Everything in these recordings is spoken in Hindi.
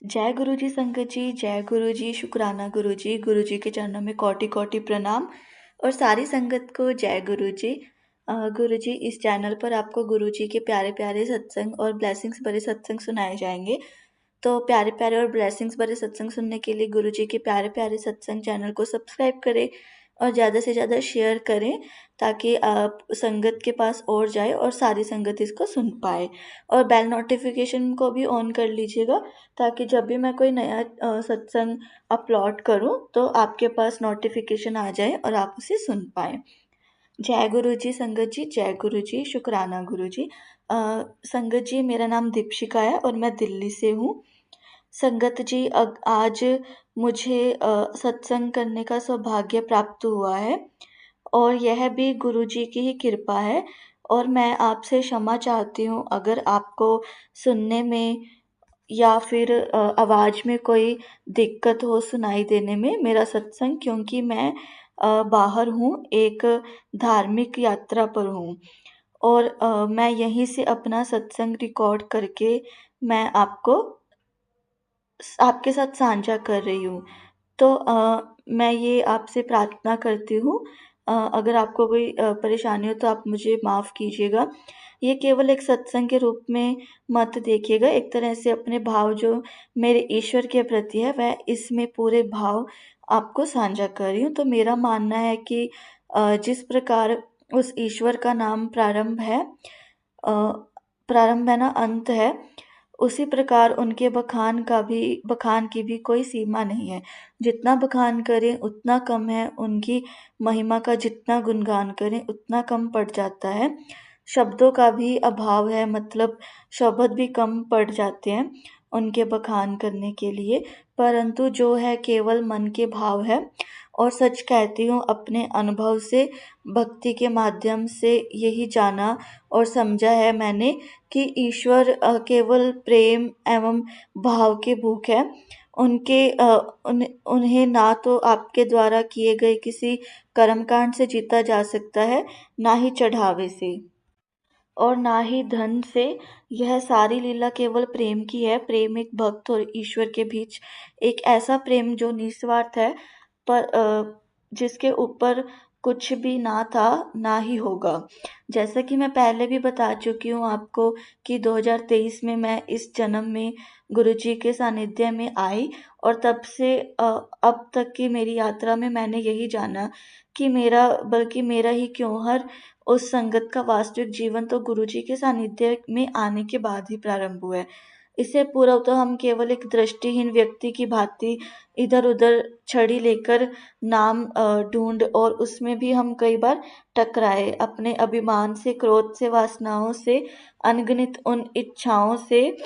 जय गुरु जी संगत जी, जय गुरु जी, शुक्राना गुरु जी के चरणों में कोटि कोटि प्रणाम और सारी संगत को जय गुरु जी। गुरु जी, इस चैनल पर आपको गुरु जी के प्यारे प्यारे सत्संग और ब्लेसिंग्स भरे सत्संग सुनाए जाएंगे। तो प्यारे प्यारे और ब्लेसिंग्स भरे सत्संग सुनने के लिए गुरु जी के प्यारे प्यारे सत्संग चैनल को सब्सक्राइब करें और ज़्यादा से ज़्यादा शेयर करें ताकि आप संगत के पास और जाए और सारी संगत इसको सुन पाए। और बेल नोटिफिकेशन को भी ऑन कर लीजिएगा ताकि जब भी मैं कोई नया सत्संग अपलोड करूं तो आपके पास नोटिफिकेशन आ जाए और आप उसे सुन पाएँ। जय गुरु जी संगत जी, जय गुरु जी, शुक्राना गुरु जी। संगत जी, मेरा नाम दीपशिका है और मैं दिल्ली से हूँ। संगत जी, आज मुझे सत्संग करने का सौभाग्य प्राप्त हुआ है और यह भी गुरु जी की ही कृपा है। और मैं आपसे क्षमा चाहती हूँ अगर आपको सुनने में या फिर आवाज़ में कोई दिक्कत हो सुनाई देने में मेरा सत्संग, क्योंकि मैं बाहर हूँ, एक धार्मिक यात्रा पर हूँ और मैं यहीं से अपना सत्संग रिकॉर्ड करके मैं आपके साथ साझा कर रही हूँ। तो मैं ये आपसे प्रार्थना करती हूँ, अगर आपको कोई परेशानी हो तो आप मुझे माफ़ कीजिएगा। ये केवल एक सत्संग के रूप में मत देखिएगा, एक तरह से अपने भाव जो मेरे ईश्वर के प्रति है वह इसमें पूरे भाव आपको साझा कर रही हूँ। तो मेरा मानना है कि जिस प्रकार उस ईश्वर का नाम प्रारंभ है ना अंत है, उसी प्रकार उनके बखान की भी कोई सीमा नहीं है। जितना बखान करें उतना कम है, उनकी महिमा का जितना गुणगान करें उतना कम पड़ जाता है। शब्दों का भी अभाव है, मतलब शब्द भी कम पड़ जाते हैं उनके बखान करने के लिए, परंतु जो है केवल मन के भाव है। और सच कहती हूँ, अपने अनुभव से भक्ति के माध्यम से यही जाना और समझा है मैंने कि ईश्वर केवल प्रेम एवं भाव के भूख है। उन्हें ना तो आपके द्वारा किए गए किसी कर्मकांड से जीता जा सकता है, ना ही चढ़ावे से और ना ही धन से। यह सारी लीला केवल प्रेम की है। प्रेम एक भक्त और ईश्वर के बीच एक ऐसा प्रेम जो निस्वार्थ है, पर जिसके ऊपर कुछ भी ना था ना ही होगा। जैसा कि मैं पहले भी बता चुकी हूँ आपको कि 2023 में मैं इस जन्म में गुरुजी के सानिध्य में आई और तब से अब तक की मेरी यात्रा में मैंने यही जाना कि मेरा ही क्यों, हर उस संगत का वास्तविक जीवन तो गुरुजी के सानिध्य में आने के बाद ही प्रारंभ हुआ है। इससे पूर्व तो हम केवल एक दृष्टिहीन व्यक्ति की भांति इधर उधर छड़ी लेकर नाम ढूंढ, और उसमें भी हम कई बार टकराए अपने अभिमान से, क्रोध से, वासनाओं से, अनगिनत उन इच्छाओं से,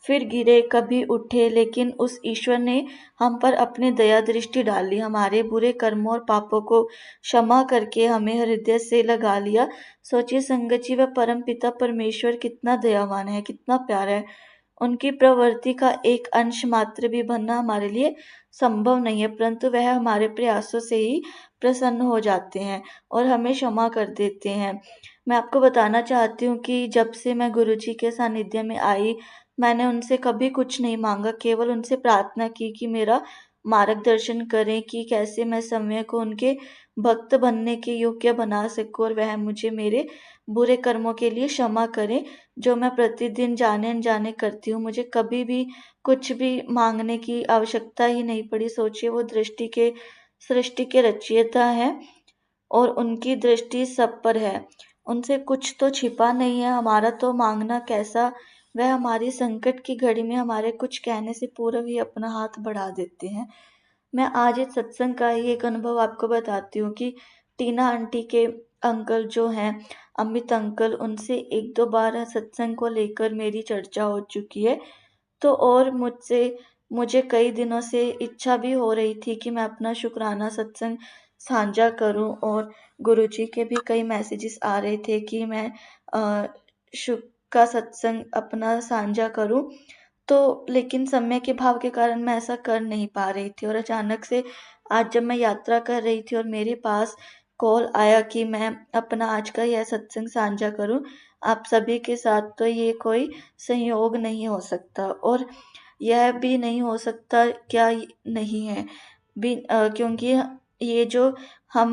फिर गिरे कभी उठे, लेकिन उस ईश्वर ने हम पर अपनी दया दृष्टि डाली, हमारे बुरे कर्मों और पापों को क्षमा करके हमें हृदय से लगा लिया। सोचिए संगत जी, वह परम पिता परमेश्वर कितना दयावान है, कितना प्यारा है। उनकी प्रवृत्ति का एक अंश मात्र भी बनना हमारे लिए संभव नहीं है, परंतु वह हमारे प्रयासों से ही प्रसन्न हो जाते हैं और हमें क्षमा कर देते हैं। मैं आपको बताना चाहती हूँ कि जब से मैं गुरुजी के सानिध्य में आई, मैंने उनसे कभी कुछ नहीं मांगा, केवल उनसे प्रार्थना की कि मेरा मार्गदर्शन करें कि कैसे मैं समय को उनके भक्त बनने के योग्य बना सकूं और वह मुझे मेरे बुरे कर्मों के लिए क्षमा करें जो मैं प्रतिदिन जाने अनजाने करती हूँ। मुझे कभी भी कुछ भी मांगने की आवश्यकता ही नहीं पड़ी। सोचिए, वो सृष्टि के रचयिता हैं और उनकी दृष्टि सब पर है। उनसे कुछ तो छिपा नहीं है। हमारा तो मांगना कैसा, वह हमारी संकट की घड़ी में हमारे कुछ कहने से पूर्व ही अपना हाथ बढ़ा देते हैं। मैं आज इस सत्संग का ही एक अनुभव आपको बताती हूँ कि टीना आंटी के अंकल जो हैं, अमित अंकल, उनसे एक दो बार सत्संग को लेकर मेरी चर्चा हो चुकी है। तो और मुझे कई दिनों से इच्छा भी हो रही थी कि मैं अपना शुक्राना सत्संग साझा करूं, और गुरुजी के भी कई मैसेजेस आ रहे थे कि मैं शुक का सत्संग अपना साझा करूं। तो लेकिन समय के भाव के कारण मैं ऐसा कर नहीं पा रही थी, और अचानक से आज जब मैं यात्रा कर रही थी और मेरे पास कॉल आया कि मैं अपना आज का यह सत्संग साझा करूं आप सभी के साथ, तो ये कोई संयोग नहीं हो सकता। और यह भी नहीं हो सकता क्या नहीं है क्योंकि ये जो हम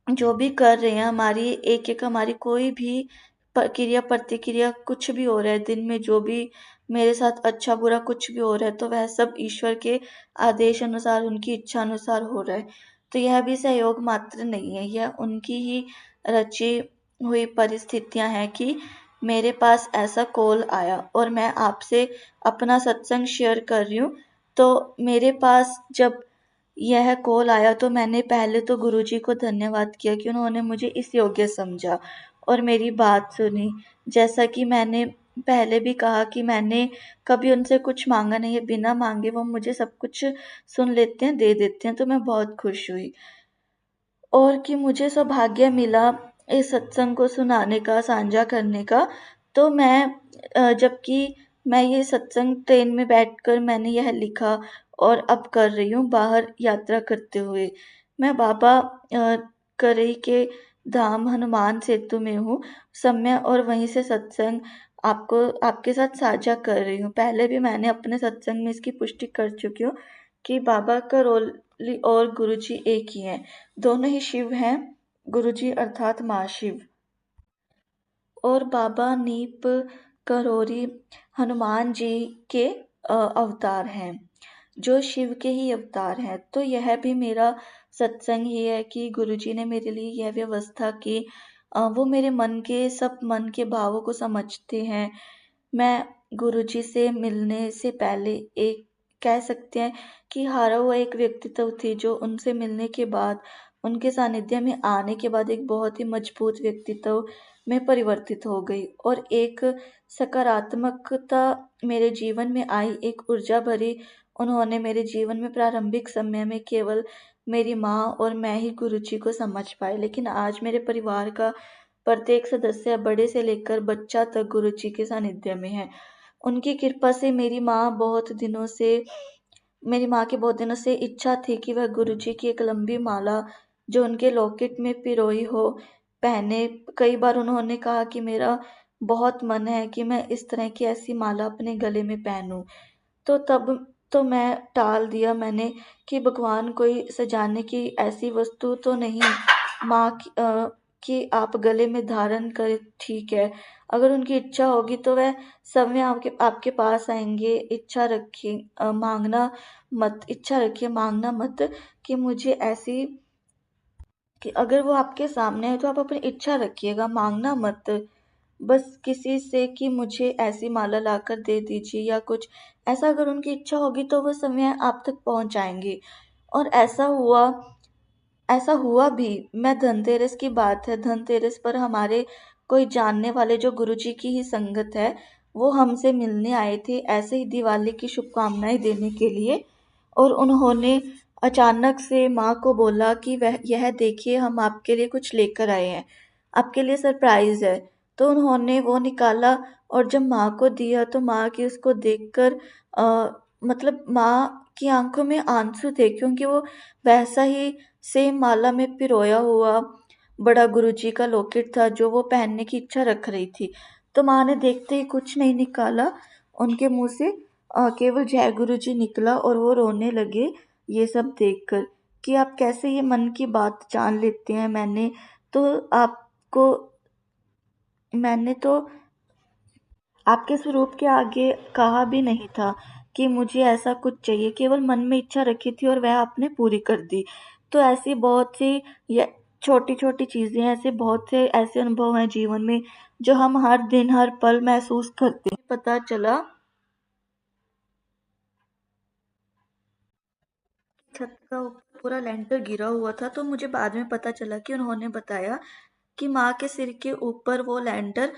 जो भी कर रहे हैं, हमारी एक-एक हमारी कोई भी क्रिया प्रतिक्रिया कुछ भी हो रहा है, दिन में जो भी मेरे साथ अच्छा-बुरा कुछ भी हो रहा है, तो वह सब ईश्वर के आदेश अनुसार, उनकी इच्छा अनुसार हो रहा है। तो यह भी सहयोग मात्र नहीं है, यह उनकी ही रची हुई परिस्थितियाँ हैं कि मेरे पास ऐसा कॉल आया और मैं आपसे अपना सत्संग शेयर कर रही हूँ। तो मेरे पास जब यह कॉल आया तो मैंने पहले तो गुरुजी को धन्यवाद किया कि उन्होंने मुझे इस योग्य समझा और मेरी बात सुनी। जैसा कि मैंने पहले भी कहा कि मैंने कभी उनसे कुछ माँगा नहीं है, बिना माँगे वो मुझे सब कुछ सुन लेते हैं, दे देते हैं, तो मैं बहुत खुश हुई। और कि मुझे सौभाग्य मिला इस सत्संग को सुनाने का, साझा करने का, तो मैं जबकि मैं ये सत्संग ट्रेन में बैठकर मैंने यह लिखा और अब कर रही हूँ बाहर यात्रा करते हुए। मैं बाबा करई के धाम हनुमान सेतु में हूँ, समय और वहीं से सत्संग आपको आपके साथ साझा कर रही हूँ। पहले भी मैंने अपने सत्संग में इसकी पुष्टि कर चुकी हूँ कि बाबा करौली और गुरुजी एक ही हैं। दोनों ही शिव हैं, गुरुजी अर्थात महाशिव। और बाबा नीप करौरी हनुमान जी के अवतार हैं, जो शिव के ही अवतार हैं। तो यह भी मेरा सत्संग ही है कि गुरुजी ने मेरे लिए यह व्यवस्था की। वो मेरे मन के भावों को समझते हैं। मैं गुरुजी से मिलने से पहले एक कह सकते हैं कि हारा हुआ एक व्यक्तित्व थी, जो उनसे मिलने के बाद, उनके सानिध्य में आने के बाद एक बहुत ही मजबूत व्यक्तित्व में परिवर्तित हो गई और एक सकारात्मकता मेरे जीवन में आई, एक ऊर्जा भरी। उन्होंने मेरे जीवन में प्रारंभिक समय में केवल मेरी माँ और मैं ही गुरुजी को समझ पाए, लेकिन आज मेरे परिवार का प्रत्येक सदस्य बड़े से लेकर बच्चा तक गुरुजी के सानिध्य में है। उनकी कृपा से मेरी माँ की बहुत दिनों से इच्छा थी कि वह गुरुजी की एक लंबी माला जो उनके लॉकेट में पिरोई हो, पहने। कई बार उन्होंने कहा कि मेरा बहुत मन है कि मैं इस तरह की ऐसी माला अपने गले में पहनूं। तो तब तो मैं टाल दिया मैंने कि भगवान कोई सजाने की ऐसी वस्तु तो नहीं माँ कि आप गले में धारण करें, ठीक है। अगर उनकी इच्छा होगी तो वह समय आपके आपके पास आएंगे। इच्छा रखिए, मांगना मत कि मुझे ऐसी कि अगर वो आपके सामने है तो आप अपनी इच्छा रखिएगा, मांगना मत। बस किसी से कि मुझे ऐसी माला लाकर दे दीजिए या कुछ ऐसा, अगर उनकी इच्छा होगी तो वो समय आप तक पहुंच जाएंगे। और ऐसा हुआ भी। मैं धनतेरस की बात है, धनतेरस पर हमारे कोई जानने वाले जो गुरुजी की ही संगत है, वो हमसे मिलने आए थे ऐसे ही दिवाली की शुभकामनाएं देने के लिए। और उन्होंने अचानक से माँ को बोला कि वह यह देखिए, हम आपके लिए कुछ लेकर आए हैं, आपके लिए सरप्राइज है। तो उन्होंने वो निकाला और जब माँ को दिया तो माँ की उसको देखकर मतलब माँ की आंखों में आंसू थे, क्योंकि वो वैसा ही सेम माला में पिरोया हुआ बड़ा गुरुजी का लॉकेट था जो वो पहनने की इच्छा रख रही थी। तो माँ ने देखते ही कुछ नहीं निकाला, उनके मुंह से केवल जय गुरुजी निकला और वो रोने लगे ये सब देखकर कि आप कैसे ये मन की बात जान लेते हैं। तो आपको मैंने तो आपके स्वरूप के आगे कहा भी नहीं था कि मुझे ऐसा कुछ चाहिए, केवल मन में इच्छा रखी थी और वह आपने पूरी कर दी। तो ऐसी बहुत सी ये छोटी छोटी चीज़ें, ऐसे बहुत से ऐसे अनुभव हैं जीवन में जो हम हर दिन हर पल महसूस करते हैं। पता चला छत का पूरा लेंटर गिरा हुआ था, तो मुझे बाद में पता चला कि उन्होंने बताया कि माँ के सिर के ऊपर वो लैंटर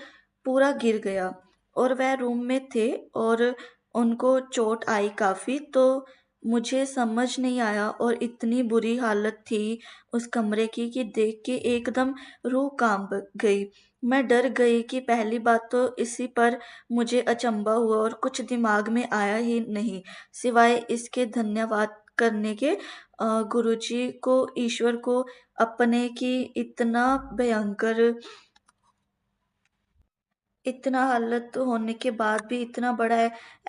पूरा गिर गया और वह रूम में थे और उनको चोट आई काफ़ी। तो मुझे समझ नहीं आया और इतनी बुरी हालत थी उस कमरे की कि देख के एकदम रूह कांप गई। मैं डर गई कि पहली बात तो इसी पर मुझे अचंभा हुआ और कुछ दिमाग में आया ही नहीं सिवाय इसके धन्यवाद करने के गुरुजी को, ईश्वर को अपने की इतना भयंकर इतना हालत होने के बाद भी, इतना बड़ा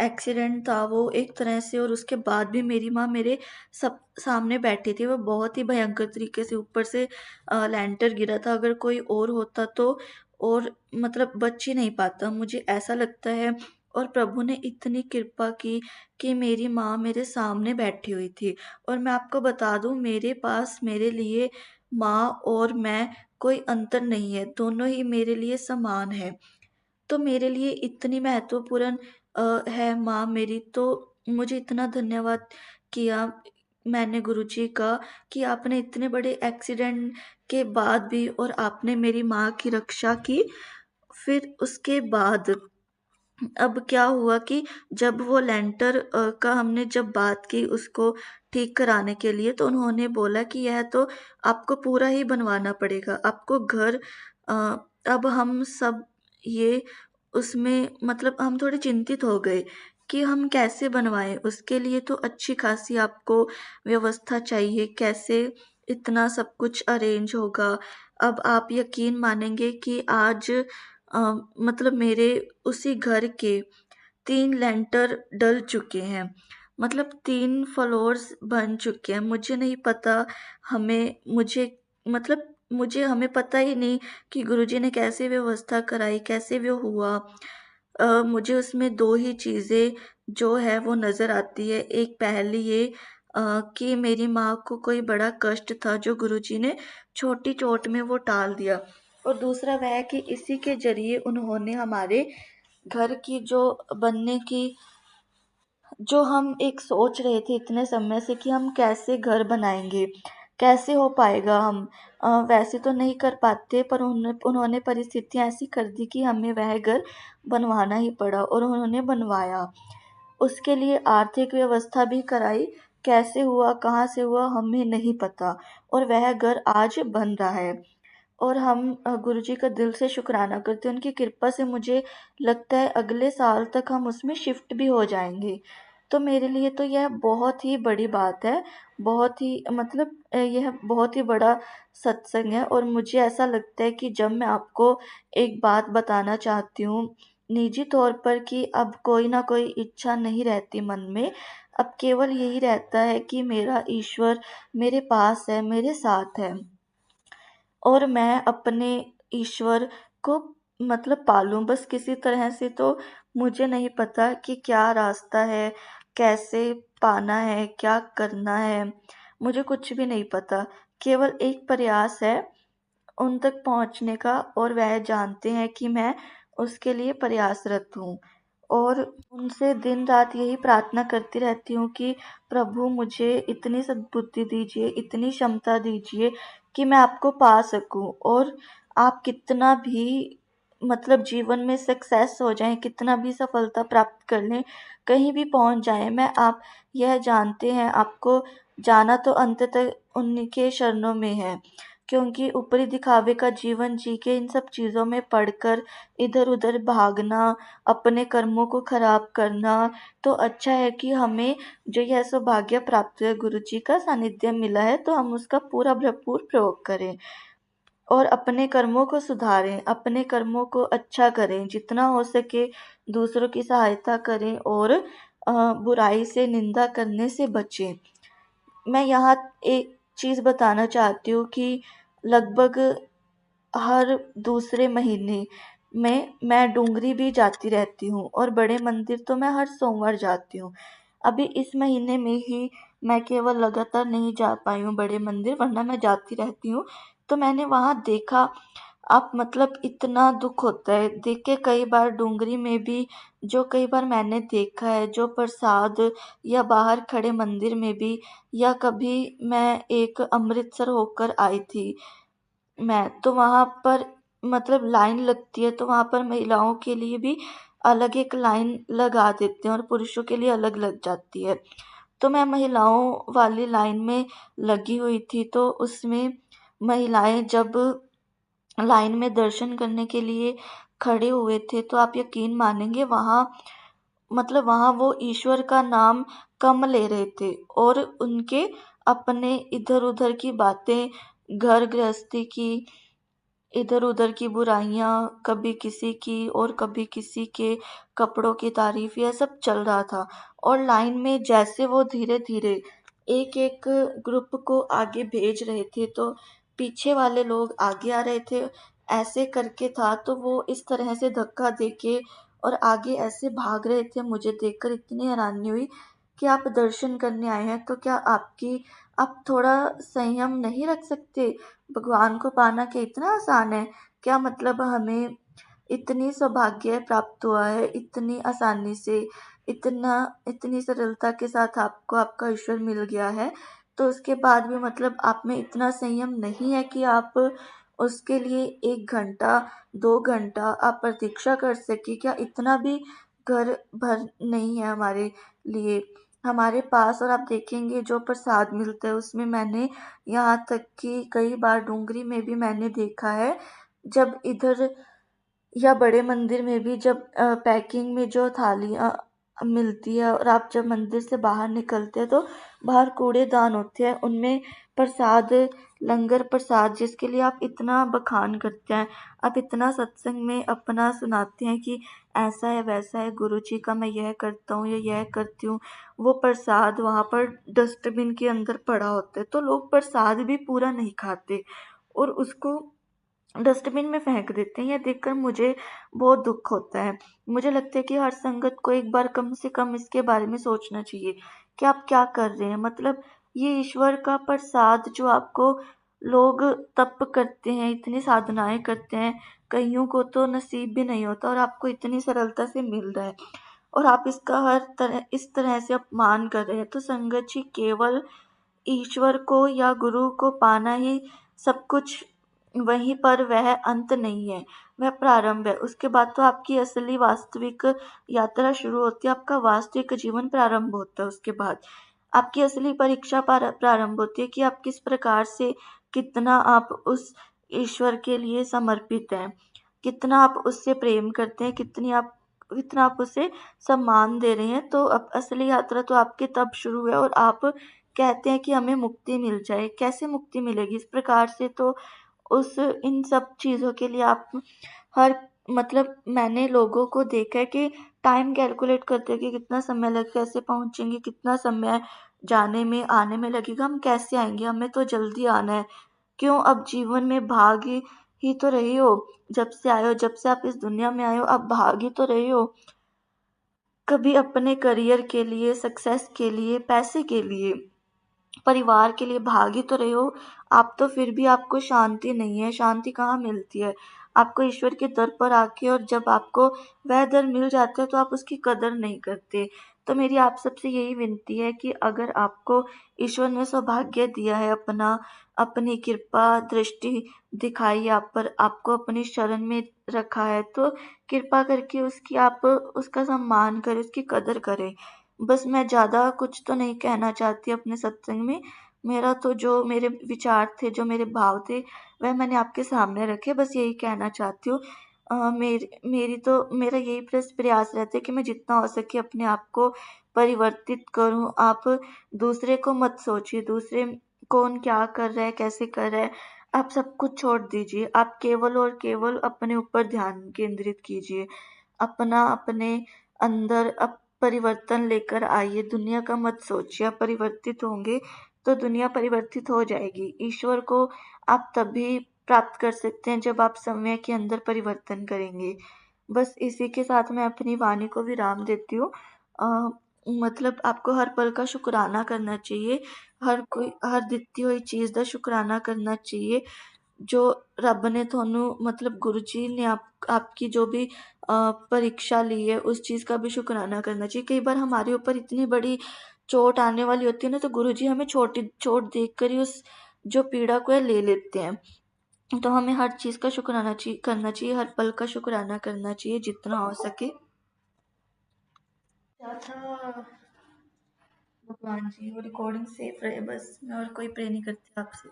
एक्सीडेंट था वो एक तरह से, और उसके बाद भी मेरी माँ मेरे सब सामने बैठी थी। वो बहुत ही भयंकर तरीके से, ऊपर से लेंटर गिरा था। अगर कोई और होता तो और मतलब बच ही नहीं पाता, मुझे ऐसा लगता है। और प्रभु ने इतनी कृपा की कि मेरी माँ मेरे सामने बैठी हुई थी। और मैं आपको बता दूं, मेरे पास मेरे लिए माँ और मैं कोई अंतर नहीं है, दोनों ही मेरे लिए समान है। तो मेरे लिए इतनी महत्वपूर्ण है माँ मेरी। तो मुझे इतना धन्यवाद किया मैंने गुरुजी का, कि आपने इतने बड़े एक्सीडेंट के बाद भी और आपने मेरी माँ की रक्षा की। फिर उसके बाद अब क्या हुआ कि जब वो लेंटर का हमने जब बात की उसको ठीक कराने के लिए, तो उन्होंने बोला कि यह तो आपको पूरा ही बनवाना पड़ेगा, आपको घर अ, अब हम सब ये उसमें मतलब हम थोड़े चिंतित हो गए कि हम कैसे बनवाएं, उसके लिए तो अच्छी खासी आपको व्यवस्था चाहिए, कैसे इतना सब अरेंज अरेंज होगा। अब आप यकीन मानेंगे कि आज अ, मतलब मेरे उसी घर के 3 लेंटर डल चुके हैं, मतलब 3 फ्लोर्स बन चुके हैं। मुझे नहीं पता, हमें मुझे मतलब मुझे हमें पता ही नहीं कि गुरुजी ने कैसे व्यवस्था कराई, कैसे वो हुआ। मुझे उसमें 2 ही चीज़ें जो है वो नज़र आती है। एक पहली ये कि मेरी माँ को कोई बड़ा कष्ट था जो गुरुजी ने छोटी चोट में वो टाल दिया। और दूसरा वह है कि इसी के ज़रिए उन्होंने हमारे घर की जो बनने की, जो हम एक सोच रहे थे इतने समय से कि हम कैसे घर बनाएंगे, कैसे हो पाएगा, हम वैसे तो नहीं कर पाते, पर उन्होंने परिस्थितियां ऐसी कर दी कि हमें वह घर बनवाना ही पड़ा, और उन्होंने बनवाया। उसके लिए आर्थिक व्यवस्था भी कराई। कैसे हुआ, कहाँ से हुआ, हमें नहीं पता, और वह घर आज बन रहा है। और हम गुरुजी का दिल से शुक्राना करते हैं। उनकी कृपा से मुझे लगता है अगले साल तक हम उसमें शिफ्ट भी हो जाएंगे। तो मेरे लिए तो यह बहुत ही बड़ी बात है, बहुत ही मतलब यह बहुत ही बड़ा सत्संग है। और मुझे ऐसा लगता है कि जब मैं आपको एक बात बताना चाहती हूँ निजी तौर पर, कि अब कोई ना कोई इच्छा नहीं रहती मन में, अब केवल यही रहता है कि मेरा ईश्वर मेरे पास है, मेरे साथ है, और मैं अपने ईश्वर को मतलब पालूं बस किसी तरह से। तो मुझे नहीं पता कि क्या रास्ता है, कैसे पाना है, क्या करना है, मुझे कुछ भी नहीं पता। केवल एक प्रयास है उन तक पहुंचने का, और वह जानते हैं कि मैं उसके लिए प्रयासरत हूँ। और उनसे दिन रात यही प्रार्थना करती रहती हूँ कि प्रभु मुझे इतनी सद्बुद्धि दीजिए, इतनी क्षमता दीजिए कि मैं आपको पा सकूं, और आप कितना भी मतलब जीवन में सक्सेस हो जाएं, कितना भी सफलता प्राप्त कर लें, कहीं भी पहुंच जाएं, मैं आप यह जानते हैं आपको जाना तो अंततः उन्हीं के चरणों में है। क्योंकि ऊपरी दिखावे का जीवन जी के इन सब चीज़ों में पढ़कर इधर उधर भागना, अपने कर्मों को खराब करना, तो अच्छा है कि हमें जो यह सौभाग्य प्राप्त है, गुरु जी का सानिध्य मिला है, तो हम उसका पूरा भरपूर प्रयोग करें और अपने कर्मों को सुधारें, अपने कर्मों को अच्छा करें, जितना हो सके दूसरों की सहायता करें, और बुराई से निंदा करने से बचें। मैं यहाँ एक चीज़ बताना चाहती हूँ कि लगभग हर दूसरे महीने में मैं डूंगरी भी जाती रहती हूँ, और बड़े मंदिर तो मैं हर सोमवार जाती हूँ। अभी इस महीने में ही मैं केवल लगातार नहीं जा पाई हूँ बड़े मंदिर, वरना मैं जाती रहती हूँ। तो मैंने वहाँ देखा, आप मतलब इतना दुख होता है देख के। कई बार डूंगरी में भी जो कई बार मैंने देखा है जो प्रसाद, या बाहर खड़े मंदिर में भी, या कभी मैं एक अमृतसर होकर आई थी मैं, तो वहाँ पर मतलब लाइन लगती है, तो वहाँ पर महिलाओं के लिए भी अलग एक लाइन लगा देते हैं और पुरुषों के लिए अलग लग जाती है। तो मैं महिलाओं वाली लाइन में लगी हुई थी, तो उसमें महिलाएं जब लाइन में दर्शन करने के लिए खड़े हुए थे, तो आप यकीन मानेंगे वहाँ मतलब वहाँ वो ईश्वर का नाम कम ले रहे थे, और उनके अपने इधर उधर की बातें, घर गृहस्थी की, इधर उधर की बुराइयां, कभी किसी की और कभी किसी के कपड़ों की तारीफ, यह सब चल रहा था। और लाइन में जैसे वो धीरे धीरे एक एक ग्रुप को आगे भेज रहे थे तो पीछे वाले लोग आगे आ रहे थे, ऐसे करके था। तो वो इस तरह से धक्का देके और आगे ऐसे भाग रहे थे, मुझे देखकर इतनी हैरानी हुई कि आप दर्शन करने आए हैं तो क्या आप थोड़ा संयम नहीं रख सकते? भगवान को पाना क्या इतना आसान है? क्या मतलब हमें इतनी सौभाग्य प्राप्त हुआ है, इतनी आसानी से, इतना इतनी सरलता के साथ आपको आपका ईश्वर मिल गया है, तो उसके बाद भी मतलब आप में इतना संयम नहीं है कि आप उसके लिए 1 घंटा 2 घंटा आप प्रतीक्षा कर सके? क्या इतना भी घर भर नहीं है हमारे लिए हमारे पास? और आप देखेंगे जो प्रसाद मिलता है उसमें मैंने यहाँ तक कि कई बार डूंगरी में भी मैंने देखा है, जब इधर या बड़े मंदिर में भी जब पैकिंग में जो थालियाँ मिलती है और आप जब मंदिर से बाहर निकलते हैं तो बाहर कूड़ेदान होते हैं, उनमें प्रसाद, लंगर प्रसाद जिसके लिए आप इतना बखान करते हैं, आप इतना सत्संग में अपना सुनाते हैं कि ऐसा है वैसा है, गुरु जी का मैं यह करता हूँ या यह करती हूँ, वो प्रसाद वहाँ पर डस्टबिन के अंदर पड़ा होता है तो लोग प्रसाद भी पूरा नहीं खाते और उसको डस्टबिन में फेंक देते हैं। यह देखकर मुझे बहुत दुख होता है। मुझे लगता है कि हर संगत को एक बार कम से कम इसके बारे में सोचना चाहिए कि आप क्या कर रहे हैं। मतलब ये ईश्वर का प्रसाद जो आपको लोग तप करते हैं, इतनी साधनाएं करते हैं, कईयों को तो नसीब भी नहीं होता और आपको इतनी सरलता से मिल रहा है और आप इसका हर तरह इस तरह से अपमान कर रहे हैं। तो संगत जी, केवल ईश्वर को या गुरु को पाना ही सब कुछ वहीं पर, वह अंत नहीं है, वह प्रारंभ है। उसके बाद तो आपकी असली वास्तविक यात्रा शुरू होती है, आपका वास्तविक जीवन प्रारंभ होता है। उसके बाद आपकी असली परीक्षा प्रारंभ होती है कि आप किस प्रकार से, कितना आप उस ईश्वर के लिए समर्पित हैं, कितना आप उससे प्रेम करते हैं, कितना आप उसे सम्मान दे रहे हैं। तो अब असली यात्रा तो आपकी तब शुरू है और आप कहते हैं कि हमें मुक्ति मिल जाए। कैसे मुक्ति मिलेगी? इस प्रकार से तो उस इन सब चीज़ों के लिए आप हर मतलब मैंने लोगों को देखा है कि टाइम कैलकुलेट करते हैं कि कितना समय लगेगा, कैसे पहुँचेंगे, कितना समय जाने में आने में लगेगा, हम कैसे आएंगे, हमें तो जल्दी आना है। क्यों? अब जीवन में भाग ही तो रही हो। जब से आए हो, जब से आप इस दुनिया में आए हो, आप भाग ही तो रही हो। कभी अपने करियर के लिए, सक्सेस के लिए, पैसे के लिए, परिवार के लिए भाग ही तो रहे हो। आप तो फिर भी आपको शांति नहीं है। शांति कहाँ मिलती है आपको? ईश्वर के दर पर आके, और जब आपको वह दर मिल जाता है तो आप उसकी कदर नहीं करते। तो मेरी आप सबसे यही विनती है कि अगर आपको ईश्वर ने सौभाग्य दिया है, अपनी कृपा दृष्टि दिखाई आप पर, आपको अपनी शरण में रखा है, तो कृपा करके उसकी आप उसका सम्मान करें, उसकी कदर करें। बस मैं ज़्यादा कुछ तो नहीं कहना चाहती अपने सत्संग में। मेरा तो जो मेरे विचार थे, जो मेरे भाव थे, वह मैंने आपके सामने रखे। बस यही कहना चाहती हूँ। मेरा यही प्रयास रहता है कि मैं जितना हो सके अपने आप को परिवर्तित करूँ। आप दूसरे को मत सोचिए, दूसरे कौन क्या कर रहा है, कैसे कर रहा है, आप सब कुछ छोड़ दीजिए। आप केवल और केवल अपने ऊपर ध्यान केंद्रित कीजिए। अपने अंदर परिवर्तन लेकर आइए। दुनिया का मत सोचिए। आप परिवर्तित होंगे तो दुनिया परिवर्तित हो जाएगी। ईश्वर को आप तभी प्राप्त कर सकते हैं जब आप समय के अंदर परिवर्तन करेंगे। बस इसी के साथ मैं अपनी वाणी को विराम देती हूँ। मतलब आपको हर पल का शुक्राना करना चाहिए। हर दित्ती हुई चीज़ का शुक्राना करना चाहिए जो रब ने ਤੁਹਾਨੂੰ, मतलब गुरु जी ने आपकी जो भी परीक्षा ली है उस चीज़ का भी शुक्राना करना चाहिए। कई बार हमारे ऊपर इतनी बड़ी चोट आने वाली होती है ना, तो गुरु जी हमें छोटी चोट देखकर ही उस जो पीड़ा को है ले लेते हैं। तो हमें हर चीज़ का करना चाहिए, हर पल का शुक्राना करना चाहिए जितना हो सके। क्या था? भगवान जी वो रिकॉर्डिंग सेफ रहे, बस मैं और कोई प्रे नहीं करती आपसे।